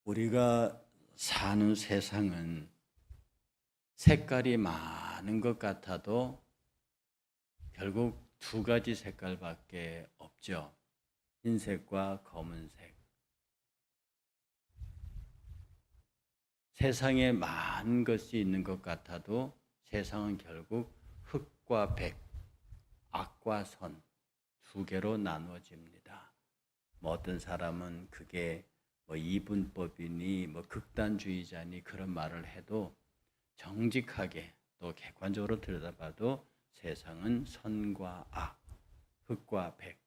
우리가 사는 세상은 색깔이 많은 것 같아도 결국 두 가지 색깔밖에 없죠. 흰색과 검은색. 세상에 많은 것이 있는 것 같아도 세상은 결국 흑과 백, 악과 선 두 개로 나누어집니다. 어떤 사람은 그게 이분법이니 극단주의자니 그런 말을 해도 정직하게 또 객관적으로 들여다봐도 세상은 선과 악, 흑과 백,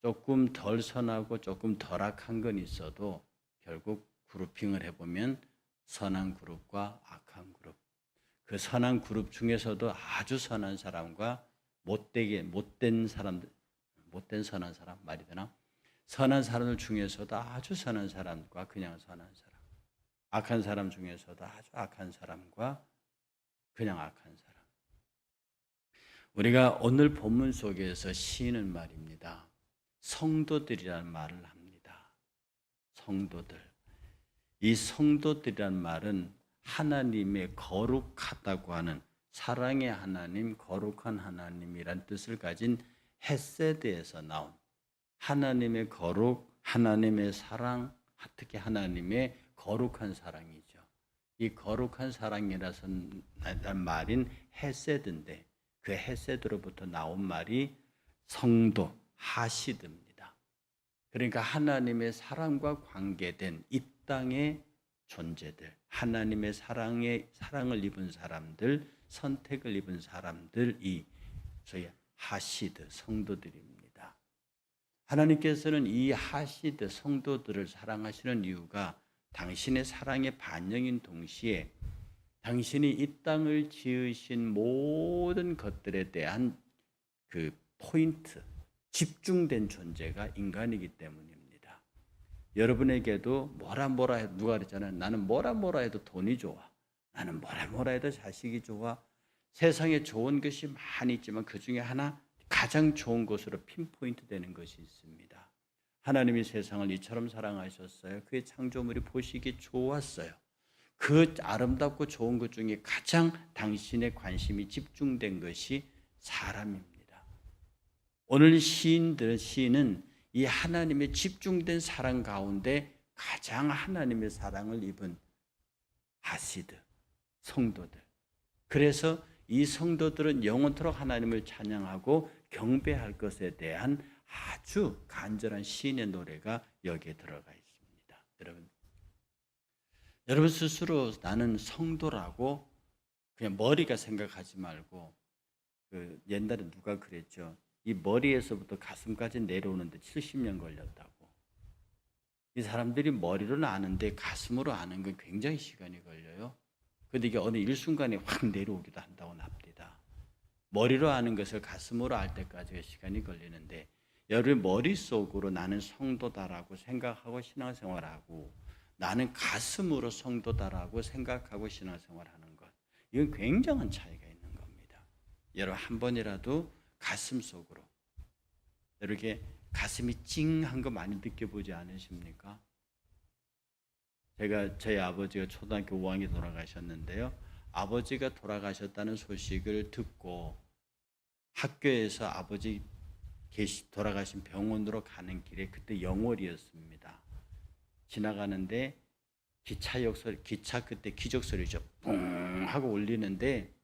조금 덜 선하고 조금 덜 악한 건 있어도 결국 그룹핑을 해보면 선한 그룹과 악한 그룹, 그 선한 그룹 중에서도 아주 선한 사람과 못된 사람들, 못된 선한 사람 말이 되나? 선한 사람들 중에서도 아주 선한 사람과 그냥 선한 사람, 악한 사람 중에서도 아주 악한 사람과 그냥 악한 사람. 우리가 오늘 본문 속에서 시인은 말입니다. 성도들이라는 말을 합니다. 성도들. 이 성도들이라는 말은 하나님의 거룩하다고 하는 사랑의 하나님, 거룩한 하나님이란 뜻을 가진 헤세드에서 나온 하나님의 거룩, 하나님의 사랑, 특히 하나님의 거룩한 사랑이죠. 이 거룩한 사랑이라는 말인 헤세드인데 그 헤세드로부터 나온 말이 성도, 하시드입니다. 그러니까 하나님의 사랑과 관계된 이 땅의 존재들, 하나님의 사랑을 입은 사람들, 선택을 입은 사람들이 저희 하시드, 성도들입니다. 하나님께서는 이 하시드, 성도들을 사랑하시는 이유가 당신의 사랑의 반영인 동시에 당신이 이 땅을 지으신 모든 것들에 대한 그 포인트, 집중된 존재가 인간이기 때문입니다. 여러분에게도 뭐라 해도 누가 그랬잖아요. 나는 뭐라 해도 돈이 좋아. 나는 뭐라 해도 자식이 좋아. 세상에 좋은 것이 많이 있지만 그 중에 하나 가장 좋은 것으로 핀포인트 되는 것이 있습니다. 하나님이 세상을 이처럼 사랑하셨어요. 그의 창조물이 보시기 좋았어요. 그 아름답고 좋은 것 중에 가장 당신의 관심이 집중된 것이 사람입니다. 오늘 시인은 이 하나님의 집중된 사랑 가운데 가장 하나님의 사랑을 입은 하시드, 성도들. 그래서 이 성도들은 영원토록 하나님을 찬양하고 경배할 것에 대한 아주 간절한 시인의 노래가 여기에 들어가 있습니다. 여러분 스스로 나는 성도라고 그냥 머리가 생각하지 말고 옛날에 누가 그랬죠. 이 머리에서부터 가슴까지 내려오는데 70년 걸렸다고. 이 사람들이 머리로는 아는데 가슴으로 아는 건 굉장히 시간이 걸려요. 그런데 이게 어느 일순간에 확 내려오기도 한다고 납니다. 머리로 아는 것을 가슴으로 알 때까지가 시간이 걸리는데 여러분 머릿속으로 나는 성도다라고 생각하고 신앙생활하고 나는 가슴으로 성도다라고 생각하고 신앙생활하는 것, 이건 굉장한 차이가 있는 겁니다. 여러분 한 번이라도 가슴 속으로 이렇게 가슴이 찡한 거 많이 느껴보지 않으십니까? 저희 아버지가 초등학교 5학년 돌아가셨는데요. 아버지가 돌아가셨다는 소식을 듣고 학교에서 아버지 돌아가신 병원으로 가는 길에 그때 영월이었습니다. 지나가는데 기차 그때 기적 소리죠. 뿡 하고 울리는데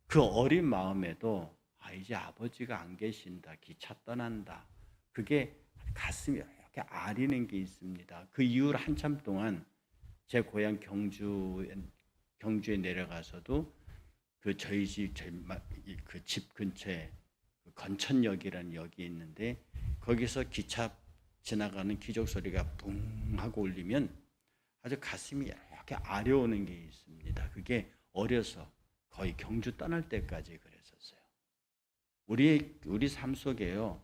그 어린 마음에도 이제 아버지가 안 계신다. 기차 떠난다. 그게 가슴이 이렇게 아리는 게 있습니다. 그 이후로 한참 동안 제 고향 경주에 내려가서도 저희 집 근처에 건천역이라는 역이 있는데 거기서 기차 지나가는 기적 소리가 뿡 하고 울리면 아주 가슴이 이렇게 아려오는 게 있습니다. 그게 어려서 거의 경주 떠날 때까지 그랬었어요. 우리 삶 속에요.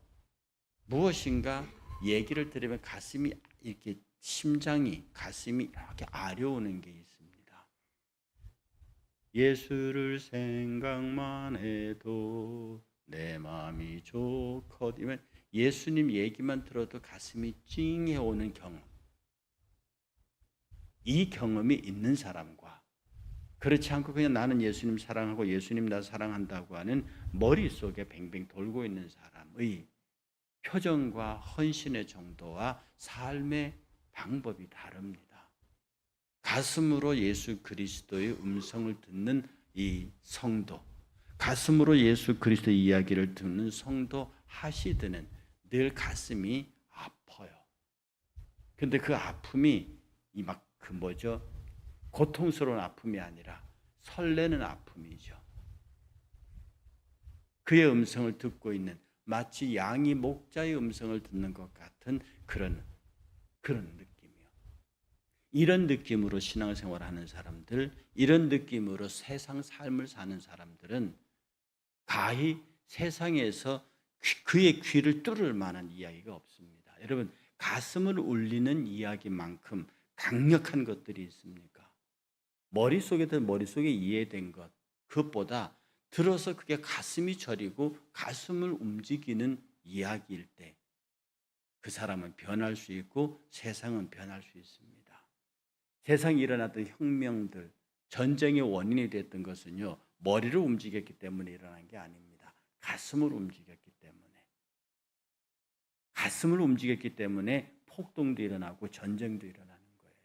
무엇인가 얘기를 들으면 가슴이 이렇게 가슴이 이렇게 아려오는 게 있습니다. 예수를 생각만 해도 내 마음이 좋거든. 예수님 얘기만 들어도 가슴이 찡해 오는 경험. 이 경험이 있는 사람과 그렇지 않고 그냥 나는 예수님 사랑하고 예수님 나 사랑한다고 하는 머릿속에 뱅뱅 돌고 있는 사람의 표정과 헌신의 정도와 삶의 방법이 다릅니다. 가슴으로 예수 그리스도의 음성을 듣는 이 성도, 가슴으로 예수 그리스도의 이야기를 듣는 성도 하시드는 늘 가슴이 아파요. 근데 그 아픔이 고통스러운 아픔이 아니라 설레는 아픔이죠. 그의 음성을 듣고 있는 마치 양이 목자의 음성을 듣는 것 같은 그런 느낌이요. 이런 느낌으로 신앙생활하는 사람들, 이런 느낌으로 세상 삶을 사는 사람들은 가히 세상에서 그의 귀를 뚫을 만한 이야기가 없습니다. 여러분, 가슴을 울리는 이야기만큼 강력한 것들이 있습니까? 머릿속에 이해된 것, 그것보다 들어서 그게 가슴이 저리고 가슴을 움직이는 이야기일 때 그 사람은 변할 수 있고 세상은 변할 수 있습니다. 세상에 일어났던 혁명들, 전쟁의 원인이 됐던 것은요, 머리를 움직였기 때문에 일어난 게 아닙니다. 가슴을 움직였기 때문에. 가슴을 움직였기 때문에 폭동도 일어나고 전쟁도 일어나는 거예요.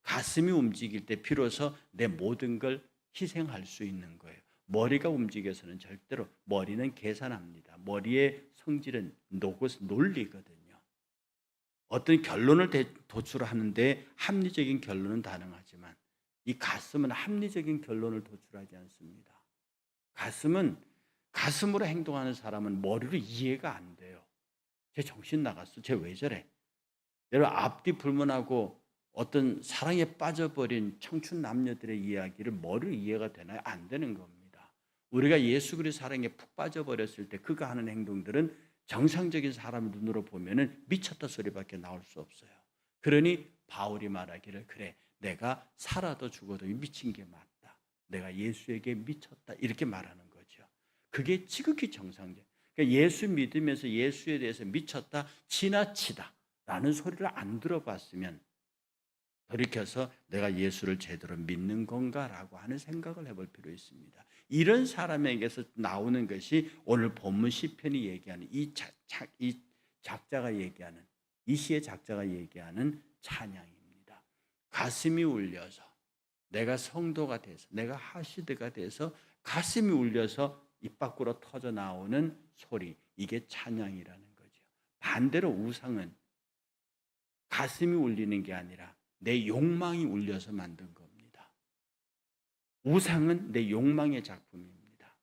가슴이 움직일 때 비로소 내 모든 걸 희생할 수 있는 거예요. 머리가 움직여서는 절대로, 머리는 계산합니다. 머리의 성질은 논리거든요. 어떤 결론을 도출하는데 합리적인 결론은 가능하지만 이 가슴은 합리적인 결론을 도출하지 않습니다. 가슴으로 행동하는 사람은 머리로 이해가 안 돼요. 쟤 정신 나갔어. 쟤 왜 저래? 여러분, 앞뒤 불문하고 어떤 사랑에 빠져버린 청춘 남녀들의 이야기를 머리로 이해가 되나요? 안 되는 겁니다. 우리가 예수 그리스도 사랑에 푹 빠져버렸을 때 그가 하는 행동들은 정상적인 사람 눈으로 보면은 미쳤다 소리밖에 나올 수 없어요. 그러니 바울이 말하기를, 그래, 내가 살아도 죽어도 미친 게 맞다. 내가 예수에게 미쳤다. 이렇게 말하는 거죠. 그게 지극히 정상적. 그러니까 예수 믿으면서 예수에 대해서 미쳤다, 지나치다 라는 소리를 안 들어봤으면 돌이켜서 내가 예수를 제대로 믿는 건가라고 하는 생각을 해볼 필요 있습니다. 이런 사람에게서 나오는 것이 오늘 본문 시편이 얘기하는 이 작자가 얘기하는, 이 시의 작자가 얘기하는 찬양입니다. 가슴이 울려서, 내가 성도가 돼서, 내가 하시드가 돼서 가슴이 울려서 입 밖으로 터져 나오는 소리, 이게 찬양이라는 거죠. 반대로 우상은 가슴이 울리는 게 아니라 내 욕망이 울려서 만든 겁니다. 우상은 내 욕망의 작품입니다.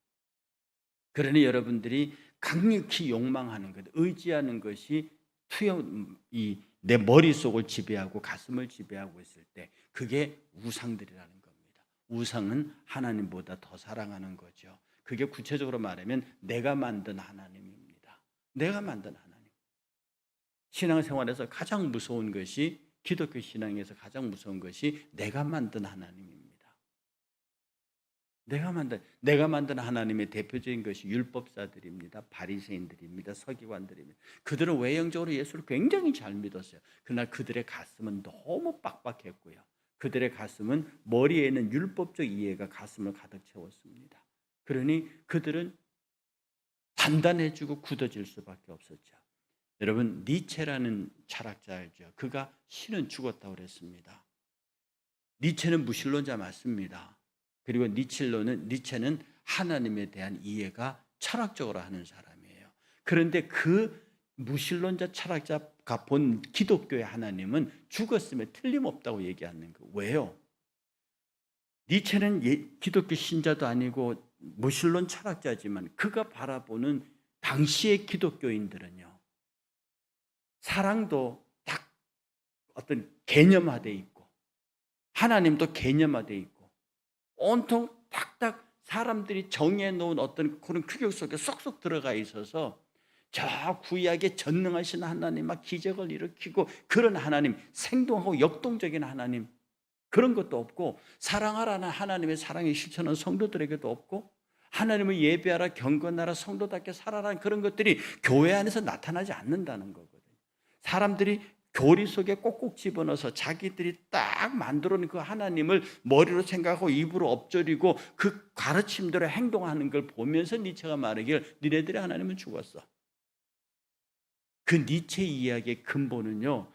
그러니 여러분들이 강력히 욕망하는 것, 의지하는 것이 내 머릿속을 지배하고 가슴을 지배하고 있을 때 그게 우상들이라는 겁니다. 우상은 하나님보다 더 사랑하는 거죠. 그게 구체적으로 말하면 내가 만든 하나님입니다. 내가 만든 하나님. 신앙생활에서 가장 무서운 것이, 기독교 신앙에서 가장 무서운 것이 내가 만든 하나님입니다. 내가 만든 하나님의 대표적인 것이 율법사들입니다. 바리새인들입니다. 서기관들입니다. 그들은 외형적으로 예수를 굉장히 잘 믿었어요. 그러나 그들의 가슴은 너무 빡빡했고요. 그들의 가슴은, 머리에는 율법적 이해가 가슴을 가득 채웠습니다. 그러니 그들은 단단해지고 굳어질 수밖에 없었죠. 여러분, 니체라는 철학자 알죠? 그가 신은 죽었다고 그랬습니다. 니체는 무신론자 맞습니다. 그리고 니체는 하나님에 대한 이해가 철학적으로 하는 사람이에요. 그런데 그 무신론자 철학자가 본 기독교의 하나님은 죽었으면 틀림없다고 얘기하는 거예요. 왜요? 니체는 기독교 신자도 아니고 무신론 철학자지만 그가 바라보는 당시의 기독교인들은요, 사랑도 딱 어떤 개념화되어 있고 하나님도 개념화되어 있고 온통 딱딱 사람들이 정해놓은 어떤 그런 규격 속에 쏙쏙 들어가 있어서 저 구약에 전능하신 하나님, 막 기적을 일으키고 그런 하나님, 생동하고 역동적인 하나님, 그런 것도 없고, 사랑하라는 하나님의 사랑의 실천은 성도들에게도 없고, 하나님을 예배하라, 경건하라, 성도답게 살아라는 그런 것들이 교회 안에서 나타나지 않는다는 거거든요. 사람들이 교리 속에 꼭꼭 집어넣어서 자기들이 딱 만들어 놓은 그 하나님을 머리로 생각하고 입으로 엎드리고 그 가르침대로 행동하는 걸 보면서 니체가 말하길 니네들의 하나님은 죽었어. 그 니체 이야기의 근본은요,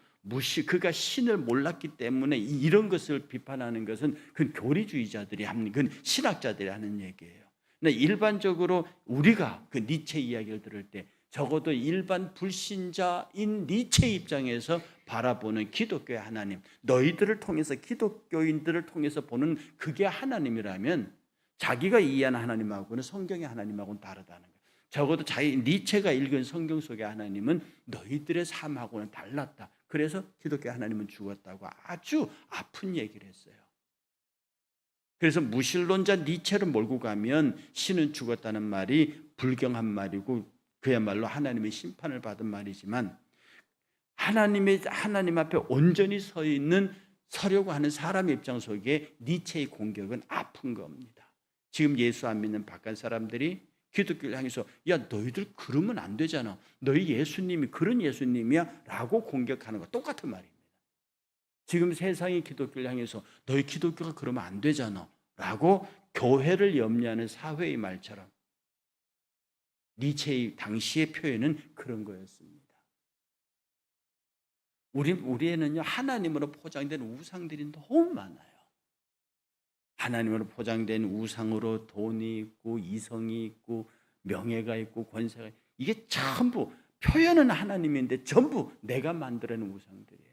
그가 신을 몰랐기 때문에 이런 것을 비판하는 것은 그 교리주의자들이 하는, 그 신학자들이 하는 얘기예요. 근데 일반적으로 우리가 그 니체 이야기를 들을 때 적어도 일반 불신자인 니체 입장에서 바라보는 기독교의 하나님, 너희들을 통해서 기독교인들을 통해서 보는 그게 하나님이라면 자기가 이해하는 하나님하고는 성경의 하나님하고는 다르다는 거예요. 적어도 니체가 읽은 성경 속의 하나님은 너희들의 삶하고는 달랐다. 그래서 기독교 하나님은 죽었다고 아주 아픈 얘기를 했어요. 그래서 무신론자 니체를 몰고 가면 신은 죽었다는 말이 불경한 말이고 그야말로 하나님의 심판을 받은 말이지만 하나님 앞에 온전히 서려고 하는 사람의 입장 속에 니체의 공격은 아픈 겁니다. 지금 예수 안 믿는 바깥 사람들이 기독교를 향해서 야 너희들 그러면 안 되잖아. 너희 예수님이 그런 예수님이야 라고 공격하는 거 똑같은 말입니다. 지금 세상이 기독교를 향해서 너희 기독교가 그러면 안 되잖아 라고 교회를 염려하는 사회의 말처럼 니체의 당시의 표현은 그런 거였습니다. 우리에는요 하나님으로 포장된 우상들이 너무 많아요. 하나님으로 포장된 우상으로 돈이 있고 이성이 있고 명예가 있고 권세가 있고 이게 전부 표현은 하나님인데 전부 내가 만들어낸 우상들이에요.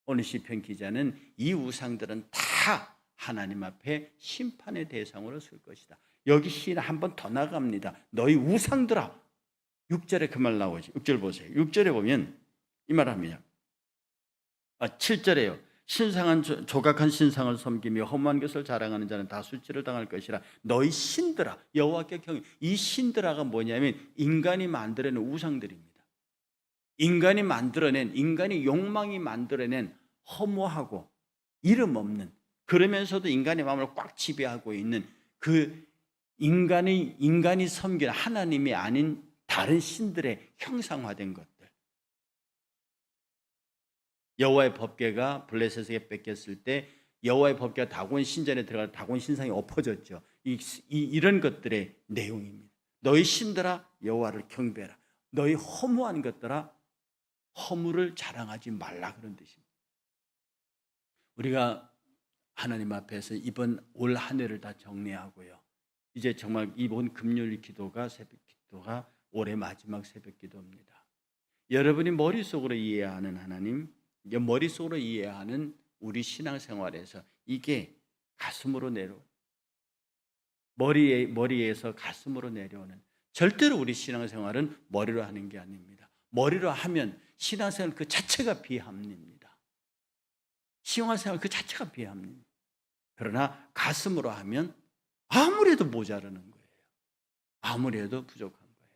오늘 시편 기자는 이 우상들은 다 하나님 앞에 심판의 대상으로 쓸 것이다. 여기 시는 한 번 더 나갑니다. 너희 우상들아. 6절에 그 말 나오죠. 6절 보세요. 6절에 보면 이 말 합니다. 7절에요. 조각한 신상을 섬기며 험한 것을 자랑하는 자는 다 수치를 당할 것이라. 너희 신들아. 여호와께 경외. 이 신들아가 뭐냐면 인간이 만들어낸 우상들입니다. 인간이 욕망이 만들어낸 허무하고 이름 없는, 그러면서도 인간의 마음을 꽉 지배하고 있는 그 인간이 섬기는 하나님이 아닌 다른 신들의 형상화된 것들. 여호와의 법궤가 블레셋에게 뺏겼을 때 여호와의 법궤가 다곤 신전에 들어가 다곤 신상이 엎어졌죠. 이런 것들의 내용입니다. 너희 신들아 여호와를 경배하라. 너희 허무한 것들아 허물을 자랑하지 말라, 그런 뜻입니다. 우리가 하나님 앞에서 이번 올 한 해를 다 정리하고요. 이제 정말 이번 금요일 기도가 새벽 기도가 올해 마지막 새벽 기도입니다. 여러분이 머릿속으로 이해하는 하나님, 머릿속으로 이해하는 우리 신앙생활에서 이게 가슴으로 머리에서 가슴으로 내려오는, 절대로 우리 신앙생활은 머리로 하는 게 아닙니다. 머리로 하면 신앙생활 그 자체가 비합리입니다. 신앙생활 그 자체가 비합리입니다. 그러나 가슴으로 하면 아무래도 모자라는 거예요. 아무래도 부족한 거예요.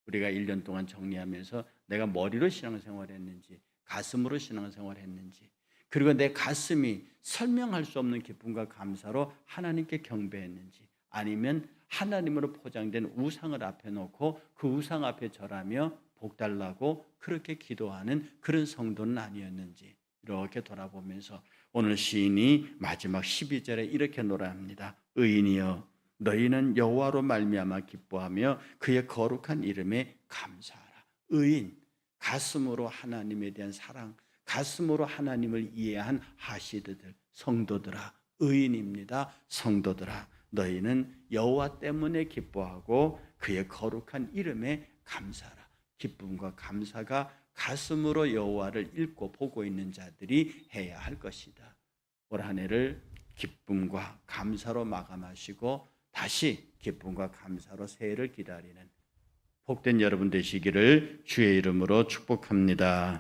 우리가 1년 동안 정리하면서 내가 머리로 신앙생활을 했는지 가슴으로 신앙생활을 했는지, 그리고 내 가슴이 설명할 수 없는 기쁨과 감사로 하나님께 경배했는지, 아니면 하나님으로 포장된 우상을 앞에 놓고 그 우상 앞에 절하며 복 달라고 그렇게 기도하는 그런 성도는 아니었는지 이렇게 돌아보면서 오늘 시인이 마지막 12절에 이렇게 노래합니다. 의인이여 너희는 여호와로 말미암아 기뻐하며 그의 거룩한 이름에 감사하라. 의인, 가슴으로 하나님에 대한 사랑, 가슴으로 하나님을 이해한 하시드들, 성도들아, 의인입니다. 성도들아, 너희는 여호와 때문에 기뻐하고 그의 거룩한 이름에 감사하라. 기쁨과 감사가 가슴으로 여호와를 읽고 보고 있는 자들이 해야 할 것이다. 올 한 해를 기쁨과 감사로 마감하시고 다시 기쁨과 감사로 새해를 기다리는 복된 여러분 되시기를 주의 이름으로 축복합니다.